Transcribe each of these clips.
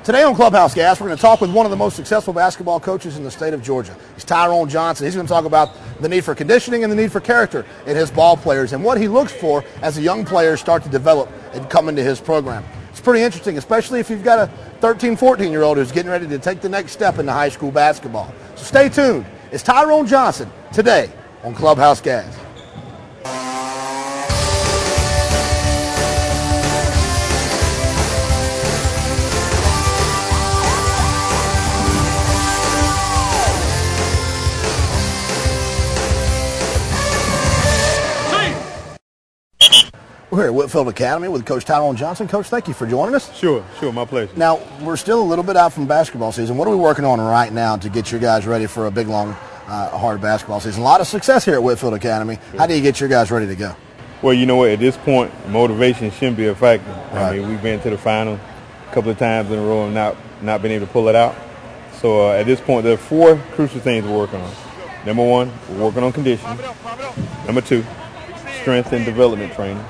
Today on Clubhouse Gas, we're going to talk with one of the most successful basketball coaches in the state of Georgia. He's Tyrone Johnson. He's going to talk about the need for conditioning and the need for character in his ball players and what he looks for as the young players start to develop and come into his program. It's pretty interesting, especially if you've got a 13, 14-year-old who's getting ready to take the next step into high school basketball. So stay tuned. It's Tyrone Johnson today on Clubhouse Gas. We're here at Whitfield Academy with Coach Tyrone Johnson. Coach, thank you for joining us. Sure, my pleasure. Now, we're still a little bit out from basketball season. What are we working on right now to get your guys ready for a big, long, hard basketball season? A lot of success here at Whitfield Academy. Sure. How do you get your guys ready to go? Well, you know what? At this point, motivation shouldn't be a factor. Right. I mean, we've been to the final a couple of times in a row and not been able to pull it out. So at this point, there are four crucial things we're working on. Number one, we're working on conditioning. Number two, strength and development training.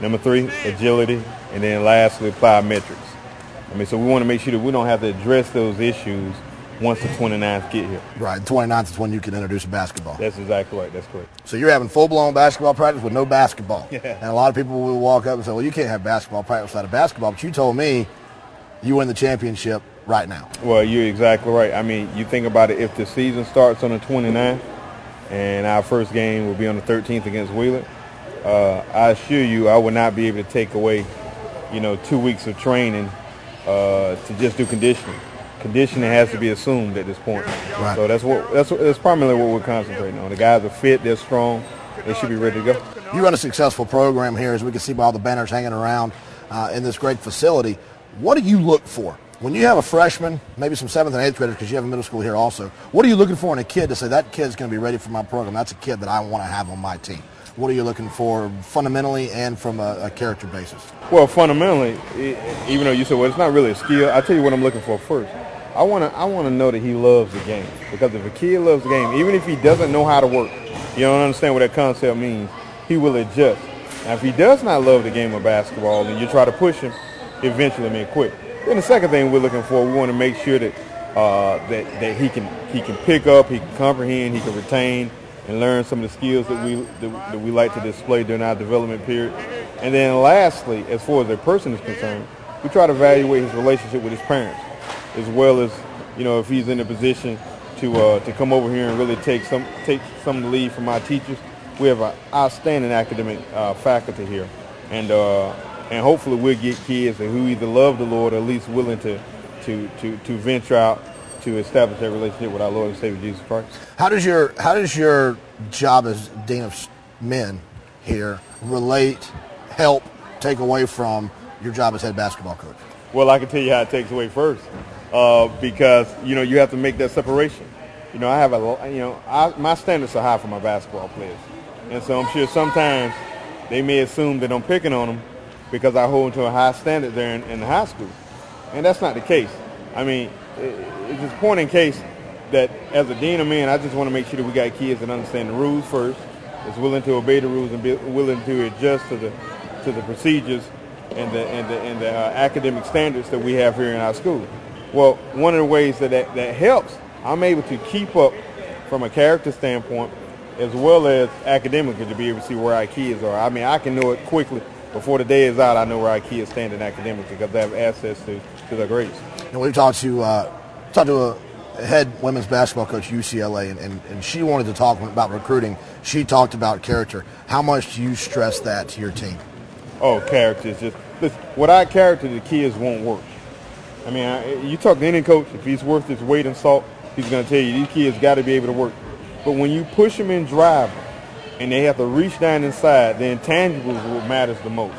Number three, agility, and then lastly, apply metrics. I mean, so we want to make sure that we don't have to address those issues once the 29th get here. Right, the 29th is when you can introduce basketball. That's exactly right. That's correct. So you're having full-blown basketball practice with no basketball. Yeah. And a lot of people will walk up and say, well, you can't have basketball practice without a basketball. But you told me you win the championship right now. Well, you're exactly right. I mean, you think about it, if the season starts on the 29th and our first game will be on the 13th against Wheeler, I assure you I will not be able to take away, 2 weeks of training to just do conditioning. Conditioning has to be assumed at this point. Right. So that's primarily what we're concentrating on. The guys are fit, they're strong, they should be ready to go. You run a successful program here, as we can see by all the banners hanging around in this great facility. What do you look for when you have a freshman, maybe some 7th and 8th graders, because you have a middle school here also? What are you looking for in a kid to say that kid's going to be ready for my program? That's a kid that I want to have on my team. What are you looking for fundamentally and from a character basis? Well, fundamentally, even though you said, well, it's not really a skill, I'll tell you what I'm looking for first. I want to know that he loves the game. Because if a kid loves the game, even if he doesn't know how to work, you don't understand what that concept means, he will adjust. Now, if he does not love the game of basketball and you try to push him, eventually may quit. Then the second thing we're looking for, we want to make sure that that he can pick up, he can comprehend, he can retain, and learn some of the skills that we like to display during our development period. And then lastly, as far as a person is concerned, we try to evaluate his relationship with his parents, as well as, if he's in a position to come over here and really take some of the lead from our teachers. We have an outstanding academic faculty here, and hopefully we'll get kids who either love the Lord or at least willing to venture out to establish that relationship with our Lord and Savior Jesus Christ. How does your job as Dean of Men here help take away from your job as head basketball coach? Well, I can tell you how it takes away first, because you have to make that separation. I have my standards are high for my basketball players, and so I'm sure sometimes they may assume that I'm picking on them because I hold them to a high standard there in the high school, and that's not the case. I mean, it's just point in case that as a dean of men, I just want to make sure that we got kids that understand the rules first, that's willing to obey the rules and be willing to adjust to the procedures and the academic standards that we have here in our school. Well, one of the ways that helps, I'm able to keep up from a character standpoint as well as academically to be able to see where our kids are. I mean, I can know it quickly. Before the day is out, I know where our kids stand in academics because I have access to their grades. And we talked to a head women's basketball coach at UCLA, and she wanted to talk about recruiting. She talked about character. How much do you stress that to your team? Oh, character is just – listen, without character, the kids won't work. I mean, you talk to any coach, if he's worth his weight in salt, he's going to tell you these kids got to be able to work. But when you push them and drive them, and they have to reach down inside, the intangibles is what matters the most.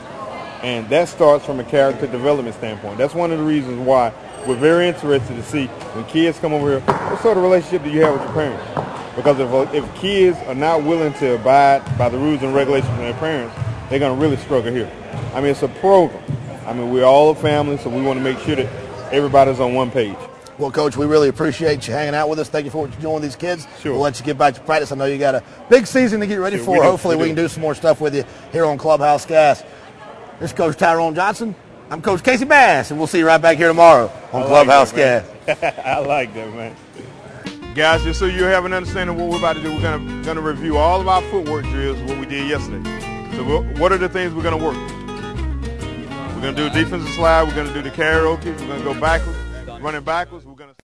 And that starts from a character development standpoint. That's one of the reasons why we're very interested to see when kids come over here, what sort of relationship do you have with your parents? Because if kids are not willing to abide by the rules and regulations from their parents, they're going to really struggle here. I mean, it's a program. I mean, we're all a family, so we want to make sure that everybody's on one page. Well, Coach, we really appreciate you hanging out with us. Thank you for what you're doing with these kids. Sure. We'll let you get back to practice. I know you got a big season to get ready for. Hopefully we can do some more stuff with you here on Clubhouse Gas. This is Coach Tyrone Johnson. I'm Coach Casey Bass, and we'll see you right back here tomorrow on Clubhouse Gas. I like that, man. Guys, just so you have an understanding of what we're about to do, we're gonna review all of our footwork drills, what we did yesterday. So what are the things we're gonna work? We're gonna do a defensive slide. We're gonna do the karaoke. We're gonna go backwards, running backwards. We're gonna